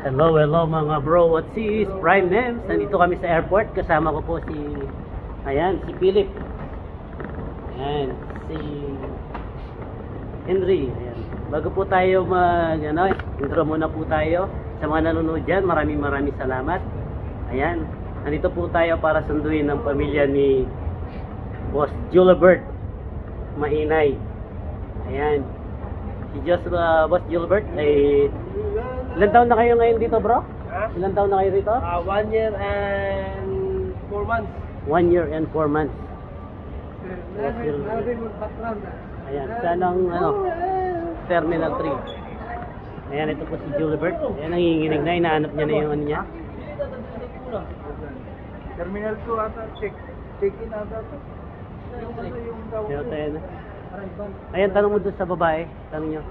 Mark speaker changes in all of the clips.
Speaker 1: Hello, hello mga bro. What's this? Prime Names. Nandito kami sa airport. Kasama ko po si si Philip. Ayan, si Henry. Ayan. Bago po tayo intro muna po tayo sa mga nanonood dyan. Maraming salamat. Ayan, nandito po tayo para sunduin ng pamilya ni Boss Julibert Mainay. Ayan, si Boss Julibert ay ilan taon na kayo ngayon dito, bro?
Speaker 2: Ha?
Speaker 1: Ilan taon na kayo dito?
Speaker 2: 1 year and 4 months.
Speaker 1: 1 year and 4 months. Ayan, sanang Terminal 3. Ayan, ito po si Julibert. Ayan, nanginginig na, inaanap niya na yung ano niya.
Speaker 2: Terminal 2 ata, check-in ata to.
Speaker 1: Pero tayo na. Ayan, tanong mo doon sa babae. Tanong niyo.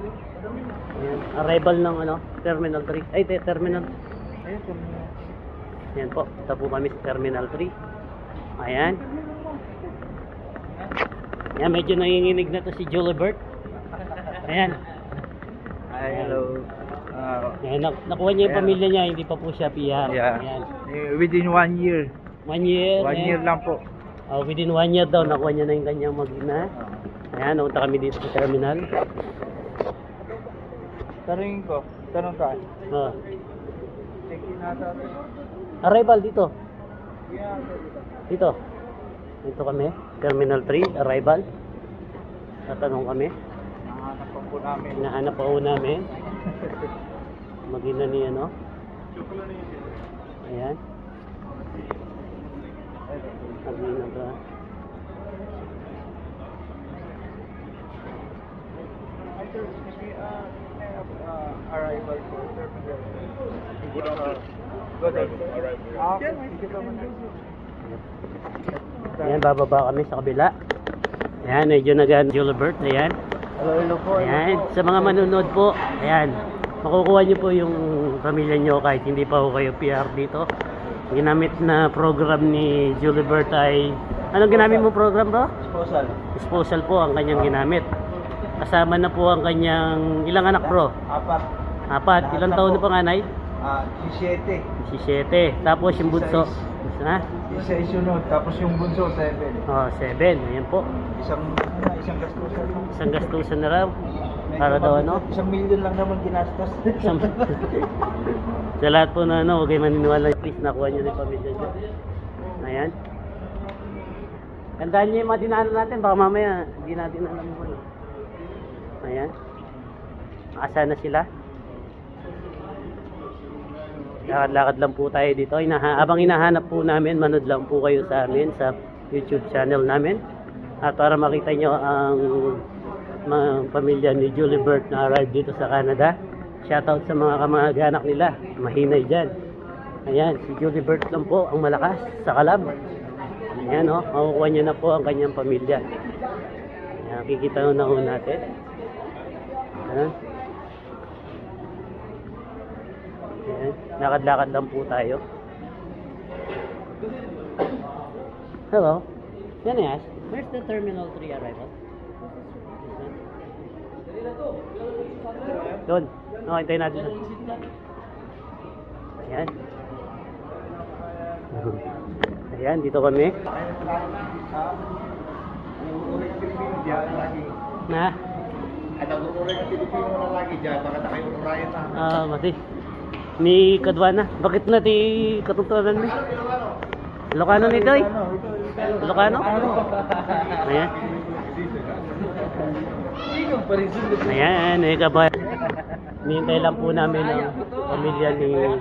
Speaker 1: Ayan, arrival ng Terminal 3. Ay, Terminal. Ayan po, ito po kami sa Terminal 3. Ayan. Ayan, medyo nanginginig na to si Julibert. Ayan.
Speaker 2: Hi, hello.
Speaker 1: Ayan, nakuha niya yung pamilya niya, hindi pa po siya PR.
Speaker 2: Yeah.
Speaker 1: Ayan.
Speaker 2: Within 1 year.
Speaker 1: 1 year.
Speaker 2: 1 year lang po.
Speaker 1: Within 1 year daw, nakuha niya na yung kanyang mag-ina. Ayan, napunta kami dito sa terminal.
Speaker 2: Tanungin ko, tanong ka. Check-in ata to.
Speaker 1: Arrival dito. Dito. Dito kami, Terminal 3, arrival. Tatanong kami.
Speaker 2: Nahanap pa po namin.
Speaker 1: Hinahanap pa po namin. Mag-ina ni Ayan. Mag-ina ba?
Speaker 2: Arrival po, terminal. Good arrival.
Speaker 1: Ayan, bababa kami sa kabila. Ayan, medyo Julibert. Ayan.
Speaker 2: Hello po.
Speaker 1: Ayan, sa mga manunod po. Ayan, makukuha niyo po yung pamilya niyo kahit hindi pa po kayo PR dito. Ginamit na program ni Julibert ay anong ginamit mo program, bro?
Speaker 2: Disposal.
Speaker 1: Disposal po ang kanyang ginamit. Kasama na po ang kanyang ilang anak, bro? 4. Ilang taon na panganay?
Speaker 2: 17.
Speaker 1: 17. Tapos yung bunso. Ha?
Speaker 2: Isa isunod, tapos yung bunso 7.
Speaker 1: 7. Ayan po.
Speaker 2: Isang gastusan.
Speaker 1: Isang gastusan na raw. Para daw
Speaker 2: 1 million lang naman ginastos.
Speaker 1: Sa lahat po na huwag kayo maniniwala. Please, nakuha nyo na yung pamilya nyo. Ayan. Tandaan nyo yung mga dinaanan natin. Baka mamaya, hindi natin alam mo. Ayan. Asa na sila. Lakad-lakad lang po tayo dito. Habang hinahanap po namin, manood lang po kayo sa amin sa YouTube channel namin. At para makita nyo ang mga pamilya ni Julibert na arrive dito sa Canada. Shoutout sa mga kamag-anak nila. Mahinay dyan. Ayan, si Julibert lang po ang malakas sa kalab. Ayan makukuha nyo na po ang kanyang pamilya. Ayan, kikita na ho natin. Ayan. Ayan, lakad-lakad lang po tayo. Hello. Can I ask, where's the Terminal 3 arrival? Doon. Hintayin natin. Ayan. Ayan, dito kami. Na? Mati. Ni Kadwana. Bakit na ti katutunan mo? Ilocano nito eh. Ilocano? Ayan. Ayan, kabay. Nihintay lang po namin ang pamilya ni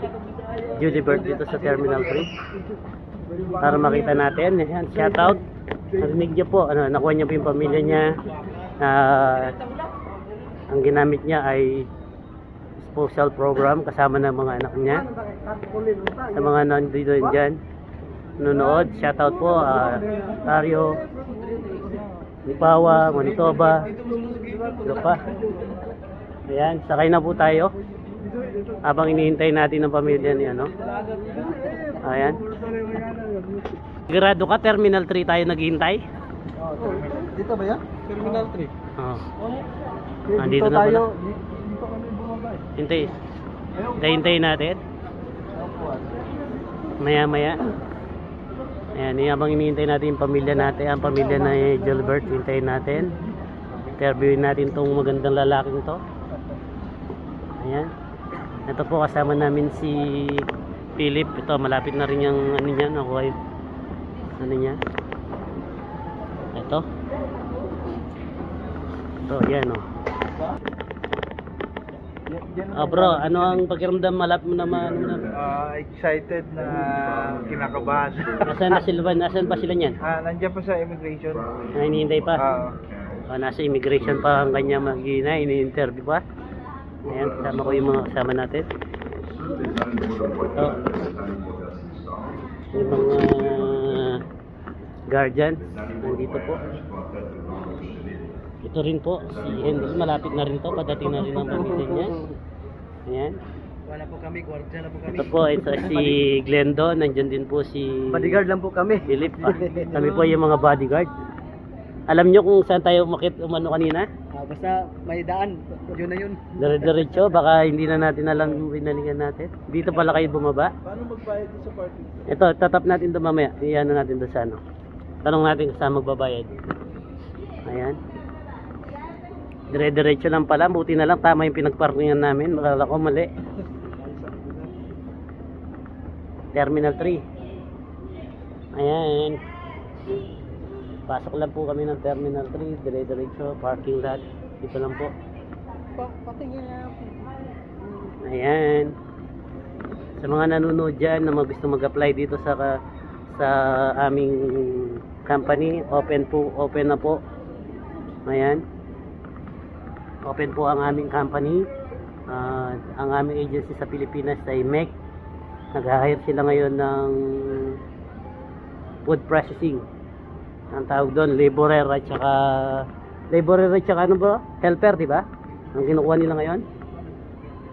Speaker 1: Julibert dito sa Terminal 3 para makita natin. Ayan, shoutout. Narinig niyo po, nakuha niya po yung pamilya niya. Ang ginamit niya ay disposal program kasama ng mga anak niya. Sa mga nandito dyan nunood, shoutout po Tario, Lipawa, Manitoba, pa. Ayan, sakay na po tayo habang inihintay natin ang pamilya ni Ayan. Sigurado ka, Terminal 3 tayo naghihintay?
Speaker 2: Dito ba yan? Terminal 3.
Speaker 1: Oo.
Speaker 2: Dito
Speaker 1: Andito na pala.
Speaker 2: tayo. Dito kami bumaba.
Speaker 1: Hintay. Hintayin natin. Maya-maya. Ayan, habang hinihintay natin yung pamilya natin, ang pamilya na Gilbert, hintayin natin. Interviewin natin tong magandang lalaking to. Ayan. Ito po kasama namin si Philip. Ito, malapit na rin yung ano niya, nakuha yung ano niya. Ito. Ito, yan o. Bro, ano ang pakiramdam malapit mo na
Speaker 2: Excited na kinakabahan.
Speaker 1: Nasaan na sila? Nasaan pa sila niyan?
Speaker 2: Nandiyan pa sa immigration.
Speaker 1: Hinihintay pa? Nasa immigration pa ang kanya magina, ini-interview pa. Ayan, kasama ko yung mga kasama natin. Ito. Yung mga guardian, nandito po. Ito rin po, si Henry, malapit na rin to, padating na rin ang pamilya niya. Ayan.
Speaker 2: Wala po kami, guardian na po kami.
Speaker 1: Ito po, ito si Glendo, nandyan din po si
Speaker 2: Bodyguard lang po kami.
Speaker 1: Philip. Kami po yung mga bodyguard. Alam nyo kung saan tayo umakit umano kanina?
Speaker 2: Basta may daan, yun na yun.
Speaker 1: Dire-diretso, baka hindi na natin alam yung binalingan natin. Dito pala kayo bumaba.
Speaker 2: Paano magbayad sa party?
Speaker 1: Ito, tatap natin ito mamaya. Iyan natin doon sa ano. Tanong natin kung saan magbabayad. Ayan. Dire-diretso lang pala. Buti na lang tama yung pinagparkingan namin. Makala ko mali. Terminal 3. Ayan. Pasok lang po kami ng Terminal 3. Dire-diretso. Parking lot. Dito lang po.
Speaker 2: Patingin na.
Speaker 1: Ayan. Sa mga nanonood dyan na gusto mag-apply dito sa aming company, open na po. Ayan. Open po ang aming company. Ang aming agency sa Pilipinas ay MEC. Nag-hire sila ngayon ng food processing. Ang tawag doon, laborer at saka ano ba? Helper, di ba? Ang kinukuha nila ngayon?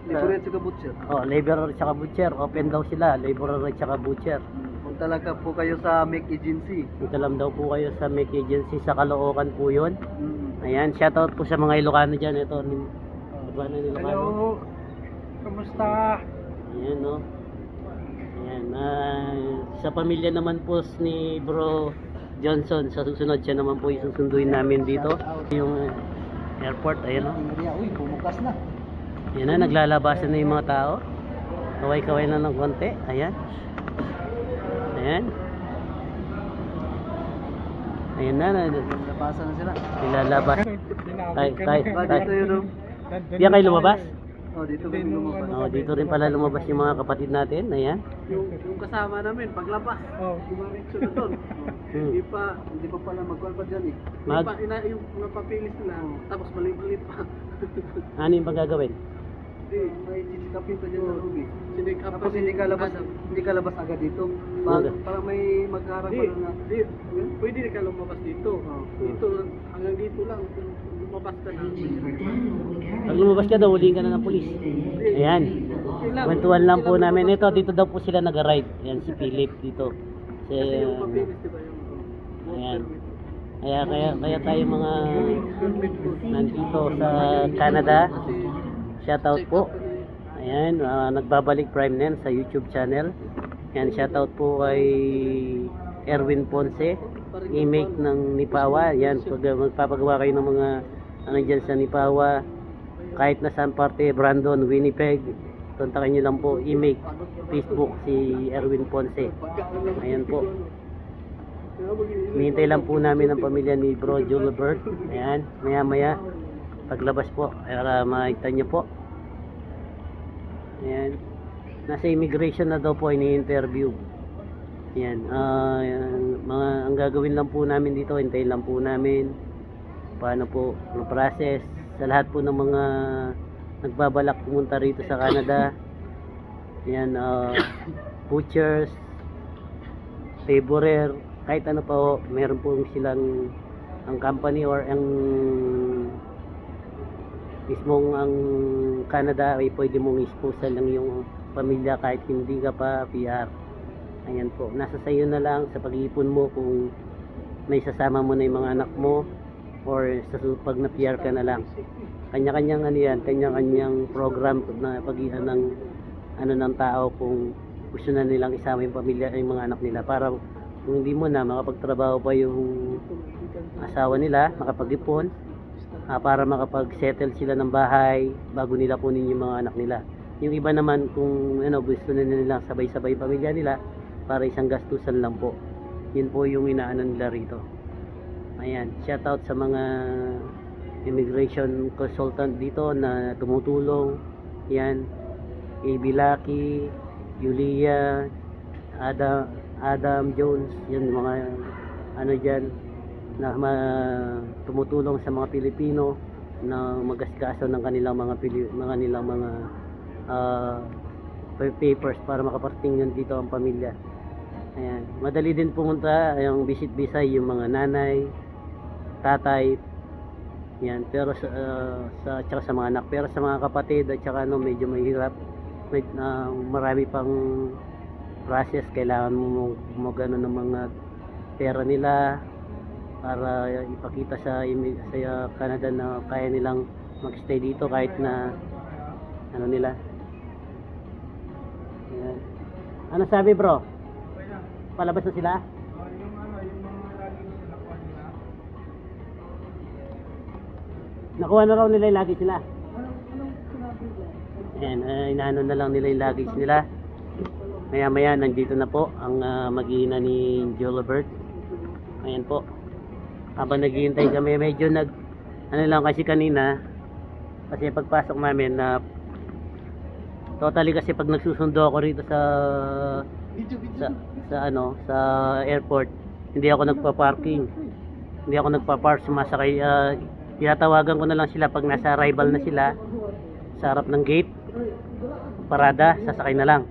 Speaker 2: Laborer at saka butcher.
Speaker 1: Laborer at saka butcher. Open daw sila, laborer at saka butcher.
Speaker 2: Kung talaga po kayo sa MEC agency.
Speaker 1: Dito lang daw po kayo sa MEC agency sa Caloocan po yun. Ayan, shoutout po sa mga Ilocano dyan. Ito, Ilocano.
Speaker 2: Hello! Kamusta?
Speaker 1: Ayan, no? Ayan, sa pamilya naman po ni Bro Johnson, sa susunod siya naman po isusunduin namin dito. Yung airport, ayan, no?
Speaker 2: Uy, bumukas na.
Speaker 1: Ayan na, naglalabasan na yung mga tao. Kaway-kaway na ng konti. Ayan. Ayan. Ayan na.
Speaker 2: Labasan na sila.
Speaker 1: Nilalabas. Tay.
Speaker 2: Dito yun.
Speaker 1: Diyan kayo lumabas?
Speaker 2: Dito kami lumabas.
Speaker 1: Dito rin pala lumabas yung mga kapatid natin. Ayan.
Speaker 2: Yung kasama namin, paglabas. Dimaritso na doon. Hindi pa pala magkuhan pa dyan eh. Yung mga papilis nila, tapos maliit pa.
Speaker 1: Ano yung pagagawin?
Speaker 2: Hindi, may sisikapin pa dyan sa lobby. Tapos hindi ka labas agad dito. Para may magharap pa na. Pwede ka lumabas dito. Dito, hanggang dito lang. Lumabas ka na.
Speaker 1: Pag lumabas ka daw, huliin ka na ng pulis. Ayan. Kwentuhan lang po namin. Dito daw po sila nag-arrive. Ayan, si Philip dito.
Speaker 2: Kasi yung papilis, di ba yung...
Speaker 1: Ayan. Kaya tayo mga nandito sa Canada. Shoutout po. Ayan, nagbabalik Prime Nen sa YouTube channel. Ayan, shoutout po kay Erwin Ponce, remake ng Nipawa. Ayan, pag magpapagawa kayo ng mga ano dyan sa Nipawa, kahit na saan parte, Brandon, Winnipeg, kontakin nyo lang po, remake Facebook si Erwin Ponce. Ayan po. Hinihintay lang po namin ang pamilya ni Bro Gilbert. Ayan, maya paglabas po para makita nyo po. Ayan, nasa immigration na daw po, ini-interview. Ayan, ang gagawin lang po namin dito, hintayin lang po namin paano po ang process sa lahat po ng mga nagbabalak pumunta rito sa Canada. Ayan, butchers, laborer, kahit ano pa po, meron po silang ang company or ang mismong ang Canada ay pwede mong isposa lang yung pamilya kahit hindi ka pa PR. Ayan po, nasa sayo na lang sa pag-iipon mo kung may sasama mo na yung mga anak mo or sa pag na PR ka na lang. Kanya-kanyang ano yan, kanya-kanyang program na pag-ihan ng ano ng tao kung gusto na nilang isama yung pamilya, yung mga anak nila, para kung hindi mo na makapagtrabaho pa yung asawa nila, makapag-ipon, para makapag-settle sila ng bahay bago nila kunin yung mga anak nila. Yung iba naman kung ano, gusto na nila sabay-sabay yung pamilya nila para isang gastusan lang po. Yun po yung inaano nila rito. Ayan, shout out sa mga immigration consultant dito na tumutulong. Yan, AB Lucky, Yulia, Adam Jones, yan mga ano dyan na tumutulong sa mga Pilipino na mag-asikaso ng kanilang mga papers para makaparating yun dito ang pamilya. Ayan, madali din pumunta yung visit visa yung mga nanay, tatay, yan, pero tsaka sa mga anak, pero sa mga kapatid at tsaka ano, medyo mahirap, marami pang process, kailangan mo gano ng mga pera nila para ipakita sa Canada na kaya nilang magstay dito kahit na ano nila. Yan. Ano sabi bro? Palabas na sila? Nakuha na raw nila yung luggage nila. Ayan, inaano na lang nila yung luggage nila. Maya maya nandito na po ang mag-iina ni Jolibert. Ayan po. Habang naghihintay kami, medyo ano lang kasi kanina, kasi pagpasok namin na totally, kasi pag nagsusundo ako rito sa airport, hindi ako nagpa-parking. Hindi ako nagpa-park, sumasakay. Tinatawagan ko na lang sila pag nasa arrival na sila sa harap ng gate, parada, sasakay na lang.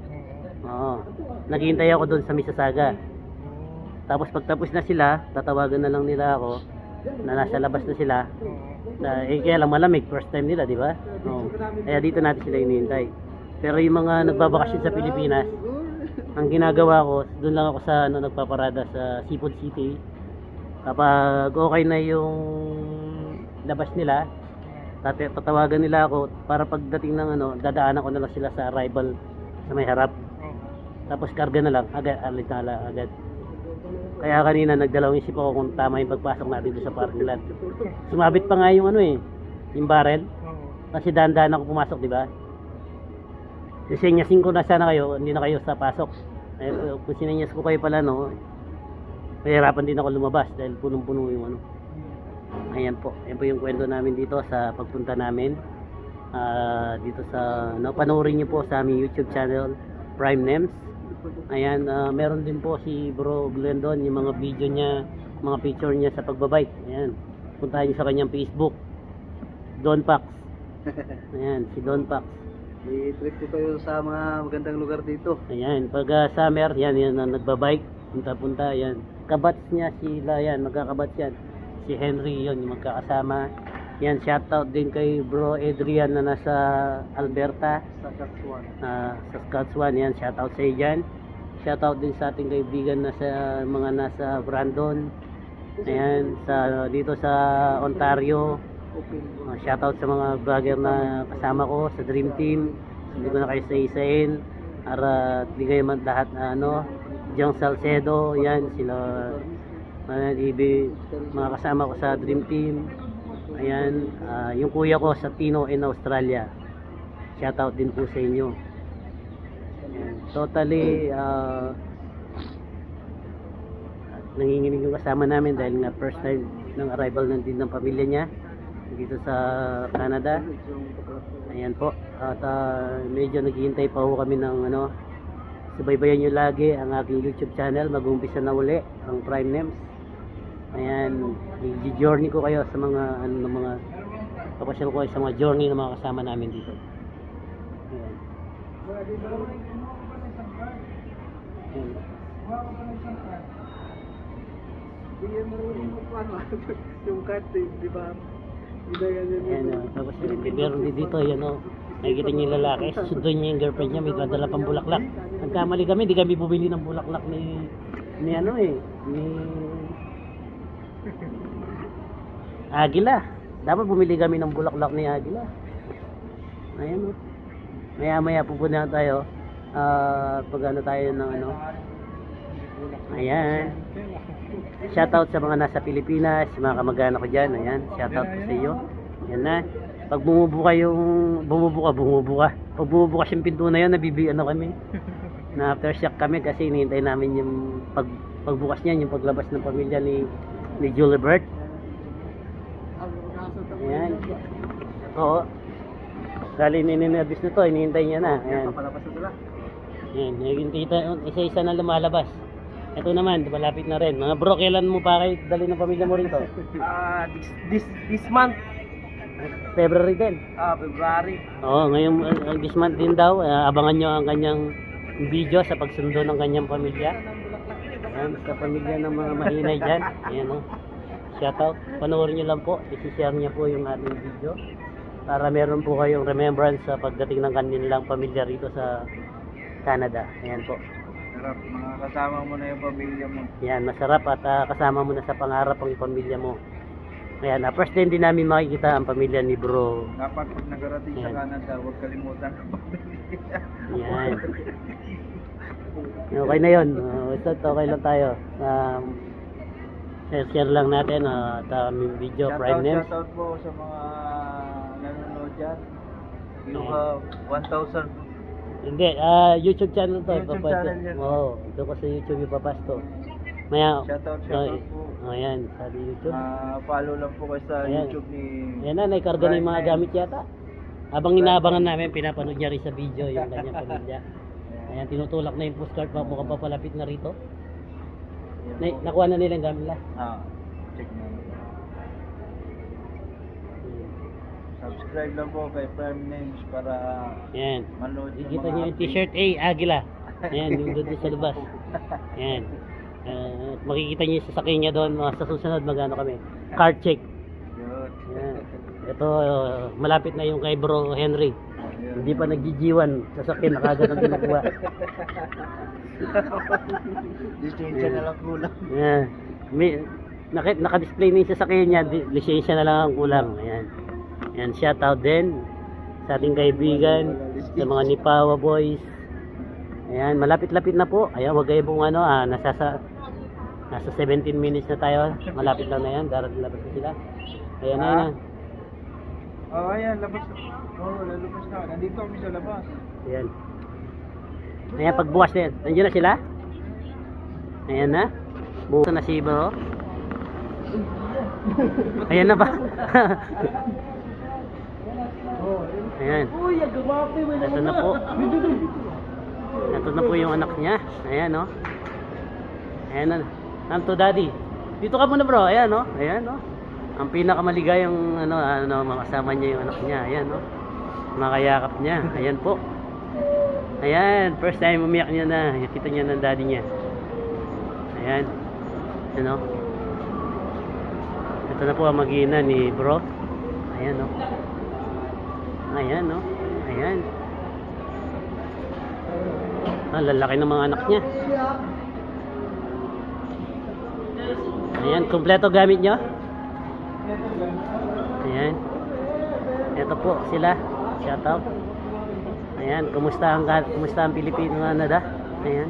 Speaker 1: Oo. Naghihintay ako doon sa Mississauga. Tapos pagtapos na sila, tatawagan na lang nila ako na nasa labas na sila. Kaya lang malamig, first time nila, di ba? Oo. Kaya dito natin sila hinihintay. Pero yung mga nagbabakasyon sa Pilipinas, ang ginagawa ko, doon lang ako sa nagpaparada sa Seafood City. Kapag okay na yung labas nila, tatawagan nila ako para pagdating ng dadaanan ko na lang sila sa arrival sa may harap. Tapos karga na lang, agad. Kaya kanina nagdalawang isip ako kung tama yung pagpasok natin doon sa parking lot. Sumabit pa nga yung yung barrel. Kasi dahan-dahan ako pumasok, di ba? Sisenyasin ko na sana kayo, hindi na kayo sa pasok. Kung sinenyas ko kayo pala, mahirapan din ako lumabas dahil punong-puno yung Ayan po yung kwento namin dito sa pagpunta namin dito sa panoorin niyo po sa aming YouTube channel, Prime Names. Ayan, meron din po si Bro Glendon, yung mga video niya, mga picture niya sa pagbabike. Ayan, puntahan niyo sa kanyang Facebook, Don Pax. Ayan, si Don Pax.
Speaker 2: I-trip ko kayo sa mga magandang lugar dito.
Speaker 1: Ayan, pag summer, yan nagbabike, punta-punta, yan. Kabats niya sila, yan, magkakabats yan. Si Henry, yon yung magkakasama. Yan, shoutout din kay Bro Adrian na nasa Alberta, Saskatchewan. Yan, shoutout sa iyo dyan. Shoutout din sa ating kaibigan na sa mga nasa Brandon. Ayan, dito sa Ontario. Shoutout sa mga vlogger na kasama ko sa Dream Team. Hindi ko na kayo sa-isain. Para hindi kayo lahat Jong Salcedo, yan sila mga kasama ko sa Dream Team. Ayan, yung kuya ko sa Tino in Australia. Shoutout din po sa inyo. Ayan, totally nanginginig yung kasama namin dahil nga first time ng arrival din ng pamilya niya dito sa Canada. Ayan po. At medyo naghihintay pa ho kami ng subaybayan nyo lagi ang aking YouTube channel. Mag-umpisa na uli ang Prime Names. Ayan, i-journey ko kayo sa mga papasyal ko kayo sa mga journey ng mga kasama namin dito. Ayan. Ayan.
Speaker 2: Yung card, di ba?
Speaker 1: Ayan, tapos meron din dito, nakikita niyo yung lalaki, susunduin niya yung girlfriend niya, may dadala pang bulaklak. Nagkamali kami, di kami bumili ng bulaklak ni Agila. Dapat bumili kami ng bulaklak ni Agila. Ayan, maya maya pupunta tayo pag ano tayo ng ano. Ayan. Shoutout sa mga nasa Pilipinas, mga kamag-anak ko dyan. Ayan, shoutout po sa iyo. Ayan na. Pag bumubuka. Pag bumubukas yung pinto na yun, nabibiyan na kami. Na aftershock kami kasi hinihintay namin yung pagbukas niyan, yung paglabas ng pamilya ni Julibert. Ayan. Oo. Dali nininabis na to, hinihintay niya na. Ayan.
Speaker 2: Papalabas na sila.
Speaker 1: Ayan, isa-isa na lumalabas. Ito naman, malapit na rin. Mga bro, kailan mo pa kayo dali ng pamilya mo rito?
Speaker 2: This month.
Speaker 1: February din.
Speaker 2: February.
Speaker 1: Oo, ngayon this month din daw. Abangan nyo ang kanyang video sa pagsundo ng kanyang pamilya. Ayan, sa pamilya ng mga mahinay dyan. Ayan o. Shoutout. Panoorin nyo lang po. I-share niya po yung ating video. Para meron po kayong remembrance sa pagdating ng kanilang pamilya rito sa Canada. Ayan po.
Speaker 2: Sarap, mga kasama mo na yung pamilya mo.
Speaker 1: Yan, masarap at kasama mo na sa pangarap ang pamilya mo. Ayan, first time din namin makikita ang pamilya ni bro.
Speaker 2: Dapat pag nagarating sa
Speaker 1: Ayan.
Speaker 2: Canada, huwag kalimutan ang pamilya.
Speaker 1: Yan. Okay na yun. Basta okay lang tayo. Share lang natin at aming video, Prime Names.
Speaker 2: Shoutout po sa mga nanonood dyan. You
Speaker 1: Ayan.
Speaker 2: have 1,000.
Speaker 1: Hindi, YouTube channel to.
Speaker 2: YouTube channel yan.
Speaker 1: Oo, ito ko sa YouTube ipapas to. Maya,
Speaker 2: Shoutout po.
Speaker 1: Ayan, sa YouTube.
Speaker 2: Follow lang po kayo sa
Speaker 1: Ayan.
Speaker 2: YouTube ni...
Speaker 1: Ayan na, naikarga na yung mga gamit yata. Habang inaabangan namin, pinapanood niya rin sa video yung kanyang pamilya. Ayan, tinutulak na yung postcard pa, mukhang papalapit na rito. Nakuha na nila yung gamit nila.
Speaker 2: Check na. Subscribe lang po kay Prime Names para
Speaker 1: Ayan.
Speaker 2: manood yung
Speaker 1: Ikita
Speaker 2: mga
Speaker 1: niyo yung
Speaker 2: update.
Speaker 1: t-shirt A, Agila. Ayan, yung doon sa labas. Ayan. Makikita niyo yung sasakyan niya doon. Sa susunod magano kami. Car check.
Speaker 2: Yun.
Speaker 1: Ayan. Ito, malapit na yung kay bro Henry.
Speaker 2: Ayun.
Speaker 1: Hindi pa nagjijiwan. Sasakyan na kagad ang kinukuha.
Speaker 2: Lisensya na lang kulang.
Speaker 1: Ayan. Naka-display na yung sasakyan niya. Lisensya na lang ang kulang. Ayan. Ayan, shoutout din sa ating kaibigan, sa mga Nipawa boys. Ayan, malapit-lapit na po. Ayan, wag kayo pong ano, nasa 17 minutes na tayo. Malapit lang na yan, darating labas na sila. Ayan na yan.
Speaker 2: Ayan, labas. Lalabas na. Nandito kami sa labas.
Speaker 1: Ayan. Ayan, pagbukas na yan. Nandiyan na sila? Ayan na. Bukas na si bro. Ayan na ba? Ayan. Ito na po. Ito na po yung anak niya. Ayan, no? Ayan na. Nanto daddy. Dito ka muna bro. Ayan, no? Ayan, no? Ang pinakamaligayang makasama niya yung anak niya. Ayan, no? Makayakap niya. Ayan po. Ayan. First time umiyak niya na. Nakita niya ng daddy niya. Ayan. Ano? Ito na po ang mag-iina ni bro. Ayan, no? Ayan, no? Ayan. Lalaki ng mga anak niya. Ayan, kompleto gamit nyo? Ayan. Ito po sila. Shoutout. Ayan, kumusta ang Pilipino na nada? Ayan.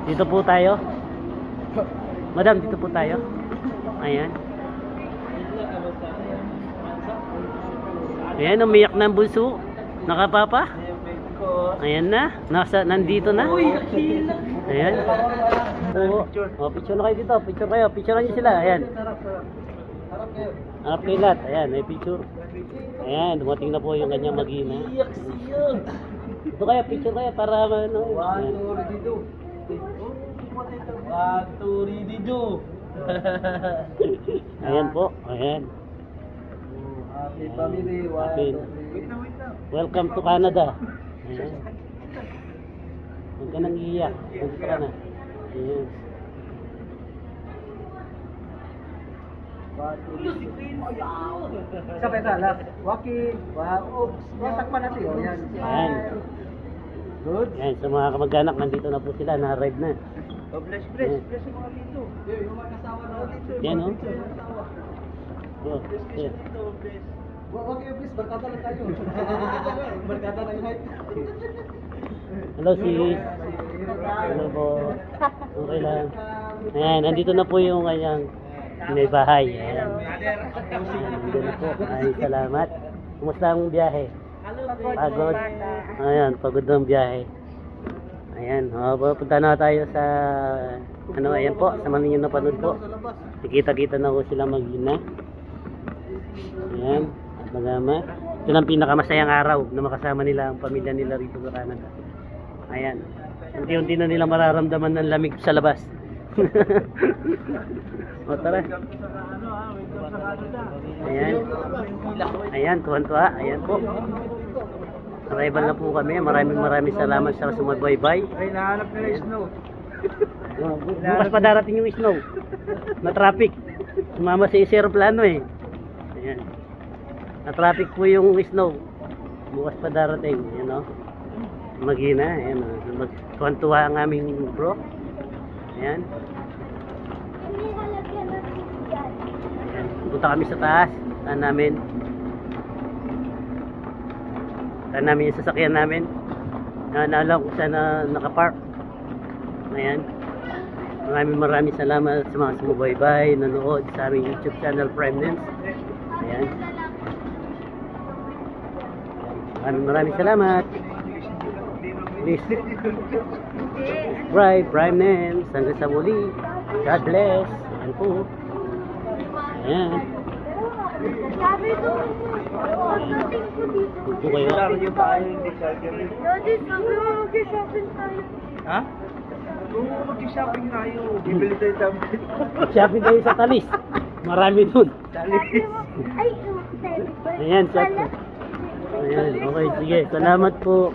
Speaker 1: Dito po tayo. Madam, dito po tayo. Ayan. Ayan, umiyak na ang bunso. Nakapapa? Ayan na. Nandito na. Ayan. Oo. Oh, picture na kayo dito. Picture kayo. Picture niyo sila. Ayan. Harap kayo lahat. Ayan, may picture. Ayan, dumating na po yung kanyang mag-ina. Ito kaya, picture kaya para ano. Ayan po. Ayan.
Speaker 2: Happy family.
Speaker 1: Happy.
Speaker 2: Wait na.
Speaker 1: Welcome to Canada. Ayan. Huwag ka nang iiyak. Huwag ka na. Ayan.
Speaker 2: Isa pa isa, last. Walking. Wow. Takpan natin. Ayan.
Speaker 1: Ayan.
Speaker 2: Good.
Speaker 1: Ayan, sa mga kamag-anak, nandito na po sila. Na-arrive na.
Speaker 2: Oh, bless yung mga dito. Yung mga kasawa na dito.
Speaker 1: Yan, no? Oh,
Speaker 2: Bless
Speaker 1: ayan.
Speaker 2: dito, bless. Wag kayo please, barkada lang tayo. Barkada ng height.
Speaker 1: Hello sis. Hello po. Okay lang. Ayan, nandito na po yung kanyang may bahay. Ayan. Nandito na po. Ay, salamat. Kumusta ang biyahe? Pagod. Ayan, pagod ng biyahe. Ayan, punta na tayo sa ano, ayan po, sa mga ninyo napanood po. Nakita-kita na po sila mag-ina. Ayan, at magama. Ito lang pinakamasayang araw na makasama nila ang pamilya nila rito sa Canada. Ayan, unti-unti na nila mararamdaman ng lamig sa labas. O tara. Ayan. Ayan, tuwan-tuwa. Ayan po. Arrival na po kami. Maraming salamat sa sumubaybay.
Speaker 2: Ay, nahanap nila yung snow.
Speaker 1: Bukas pa darating yung snow. Na traffic. Sumama sa aeroplano eh. Ayan. Na traffic po yung snow. Bukas pa darating. Ayan o. Magina. Ayan o. Tuwan-tuwa ang aming bro. Ayan. Ayan. Punta kami sa taas. Saan namin yung sasakyan namin. Naalam kung saan na nakapark. Ayan. Maraming salamat sa mga sumubaybay, nanood sa aming YouTube channel Prime Names. Ayan. Maraming salamat. Please subscribe Prime Names. Hanggang sa muli. God bless. Ayan po. Ayan.
Speaker 3: Sabi ko, pagdating ko dito.
Speaker 1: Punto kayo.
Speaker 2: Daddy, sabi mo, mag-shopping tayo. Ha? Oo, mag-shopping tayo. Bibili tayo something.
Speaker 1: Shopping tayo sa Talis. Marami dun.
Speaker 3: Ay,
Speaker 1: Ayan, shopping. Ayan, okay, sige. Salamat po.